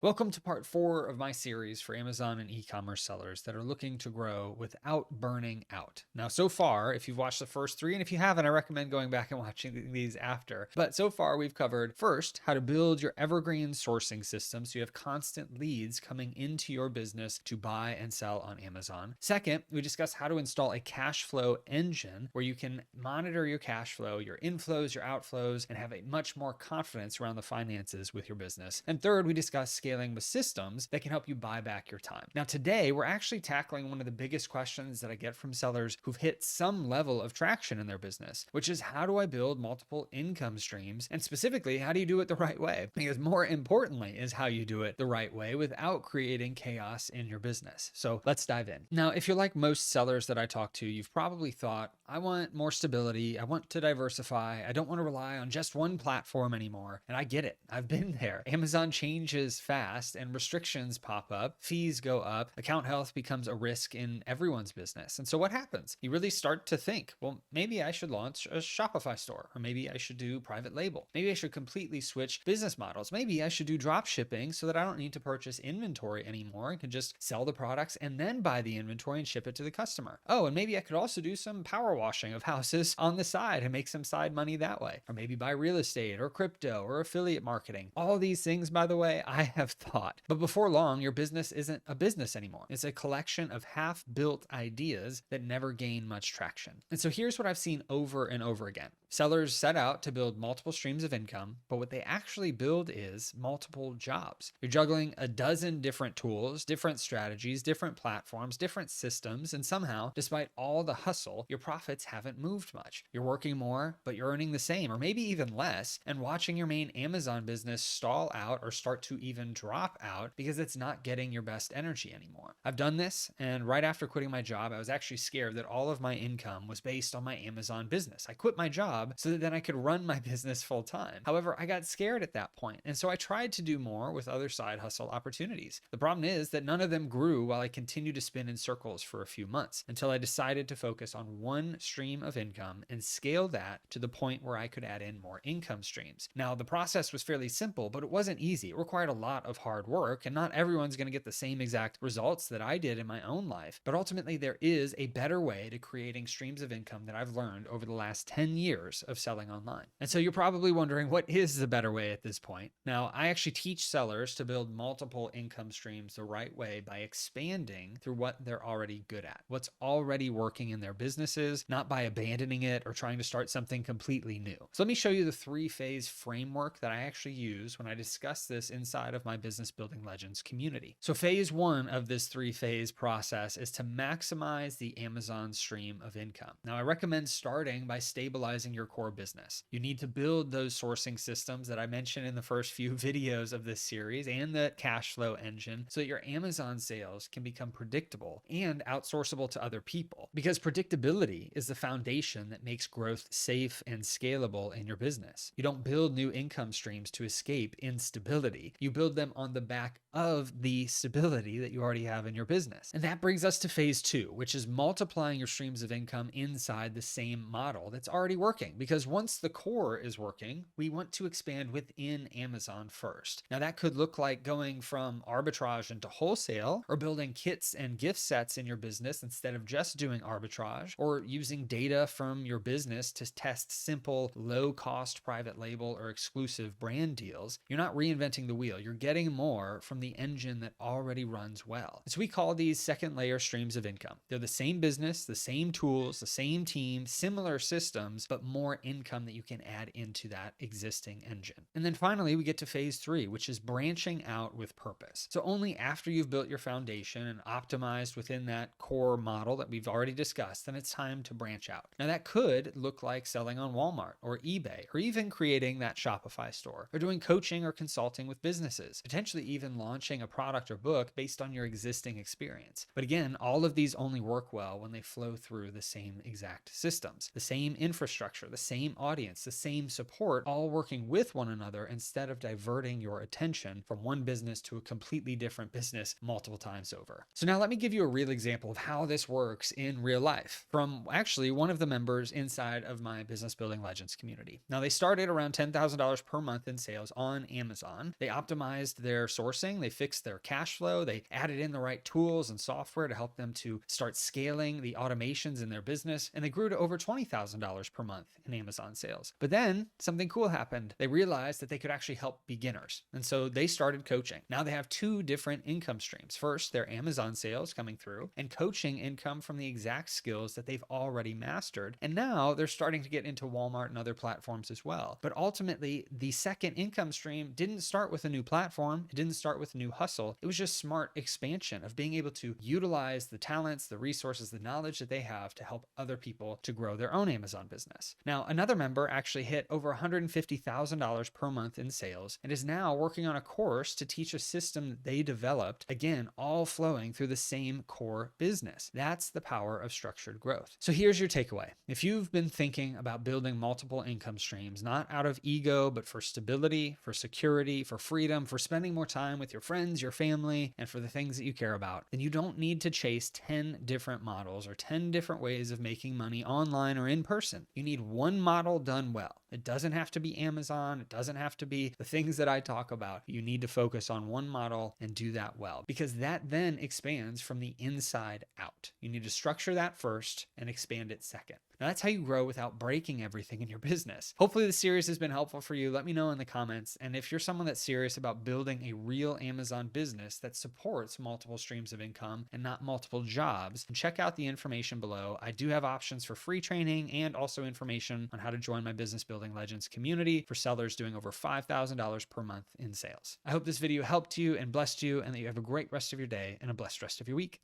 Welcome to part 4 of my series for Amazon and e-commerce sellers that are looking to grow without burning out. Now, so far, if you've watched the first 3, and if you haven't, I recommend going back and watching these after. But so far, we've covered first, how to build your Evergreen sourcing system so you have constant leads coming into your business to buy and sell on Amazon. Second, we discussed how to install a cash flow engine where you can monitor your cash flow, your inflows, your outflows, and have a much more confidence around the finances with your business. And third, we discussed scaling with systems that can help you buy back your time. Now, today, we're actually tackling one of the biggest questions that I get from sellers who've hit some level of traction in their business, which is how do I build multiple income streams? And specifically, how do you do it the right way? Because more importantly is how you do it the right way without creating chaos in your business. So let's dive in. Now, if you're like most sellers that I talk to, you've probably thought, I want more stability. I want to diversify. I don't want to rely on just one platform anymore. And I get it. I've been there. Amazon changes fast and restrictions pop up, fees go up, account health becomes a risk in everyone's business. And so what happens? You really start to think, well, maybe I should launch a Shopify store, or maybe I should do private label. Maybe I should completely switch business models. Maybe I should do drop shipping so that I don't need to purchase inventory anymore and can just sell the products and then buy the inventory and ship it to the customer. Oh, and maybe I could also do some power washing of houses on the side and make some side money that way. Or maybe buy real estate or crypto or affiliate marketing. All these things, by the way, I have thought. But before long, your business isn't a business anymore. It's a collection of half-built ideas that never gain much traction. And so here's what I've seen over and over again. Sellers set out to build multiple streams of income, but what they actually build is multiple jobs. You're juggling a dozen different tools, different strategies, different platforms, different systems, and somehow, despite all the hustle, your profits haven't moved much. You're working more, but you're earning the same, or maybe even less, and watching your main Amazon business stall out or start to even drop out because it's not getting your best energy anymore. I've done this, and right after quitting my job, I was actually scared that all of my income was based on my Amazon business. I quit my job so that then I could run my business full time. However, I got scared at that point, and so I tried to do more with other side hustle opportunities. The problem is that none of them grew while I continued to spin in circles for a few months until I decided to focus on one stream of income and scale that to the point where I could add in more income streams. Now, the process was fairly simple, but it wasn't easy. It required a lot of hard work, and not everyone's going to get the same exact results that I did in my own life. But ultimately, there is a better way to creating streams of income that I've learned over the last 10 years of selling online. And so you're probably wondering, what is the better way at this point? Now, I actually teach sellers to build multiple income streams the right way by expanding through what they're already good at, what's already working in their businesses, not by abandoning it or trying to start something completely new. So let me show you the 3-phase framework that I actually use when I discuss this inside of my Business Building Legends community. So phase 1 of this 3-phase process is to maximize the Amazon stream of income. Now, I recommend starting by stabilizing your core business. You need to build those sourcing systems that I mentioned in the first few videos of this series and the cash flow engine so that your Amazon sales can become predictable and outsourceable to other people. Because predictability is the foundation that makes growth safe and scalable in your business. You don't build new income streams to escape instability. You build them on the back of the stability that you already have in your business. And that brings us to phase 2, which is multiplying your streams of income inside the same model that's already working. Because once the core is working, we want to expand within Amazon first. Now, that could look like going from arbitrage into wholesale, or building kits and gift sets in your business instead of just doing arbitrage, or using data from your business to test simple, low-cost private label or exclusive brand deals. You're not reinventing the wheel. You're getting more from the engine that already runs well. So we call these second layer streams of income. They're the same business, the same tools, the same team, similar systems, but more income that you can add into that existing engine. And then finally, we get to phase 3, which is branching out with purpose. So only after you've built your foundation and optimized within that core model that we've already discussed, then it's time to branch out. Now, that could look like selling on Walmart or eBay, or even creating that Shopify store, or doing coaching or consulting with businesses, potentially even launching a product or book based on your existing experience. But again, all of these only work well when they flow through the same exact systems, the same infrastructure infrastructure, the same audience, the same support, all working with one another instead of diverting your attention from one business to a completely different business multiple times over. So now let me give you a real example of how this works in real life from actually one of the members inside of my Business Building Legends community. Now, they started around $10,000 per month in sales on Amazon. They optimized their sourcing, they fixed their cash flow, they added in the right tools and software to help them to start scaling the automations in their business, and they grew to over $20,000 per month in Amazon sales. But then something cool happened. They realized that they could actually help beginners, and so they started coaching. Now they have two different income streams. First, their Amazon sales coming through and coaching income from the exact skills that they've already mastered. And now they're starting to get into Walmart and other platforms as well. But ultimately, the second income stream didn't start with a new platform. It didn't start with a new hustle. It was just smart expansion of being able to utilize the talents, the resources, the knowledge that they have to help other people to grow their own Amazon business. Now, another member actually hit over $150,000 per month in sales and is now working on a course to teach a system that they developed, again, all flowing through the same core business. That's the power of structured growth. So here's your takeaway. If you've been thinking about building multiple income streams, not out of ego, but for stability, for security, for freedom, for spending more time with your friends, your family, and for the things that you care about, then you don't need to chase 10 different models or 10 different ways of making money online or in person. You need one model done well. It doesn't have to be Amazon. It doesn't have to be the things that I talk about. You need to focus on one model and do that well, because that then expands from the inside out. You need to structure that first and expand it second. Now, that's how you grow without breaking everything in your business. Hopefully this series has been helpful for you. Let me know in the comments. And if you're someone that's serious about building a real Amazon business that supports multiple streams of income and not multiple jobs, check out the information below. I do have options for free training and also information on how to join my Business Building Legends community for sellers doing over $5,000 per month in sales. I hope this video helped you and blessed you, and that you have a great rest of your day and a blessed rest of your week.